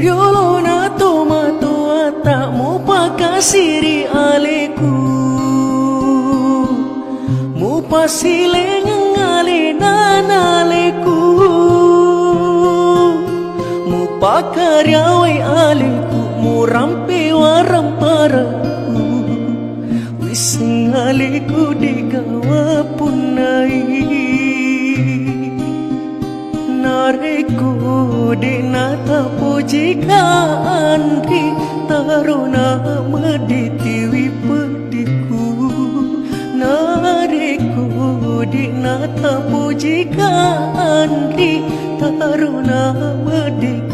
Riolona toma tua tak mau pakasiri aleku mu pasile ngale nanaleku mu pakariawai aleku mu rampe waram paraku wis ngaleku digawa punai nareku dinata pujika andri taruna meditiwi pediku nareku dinata pujika andri taruna meditiwi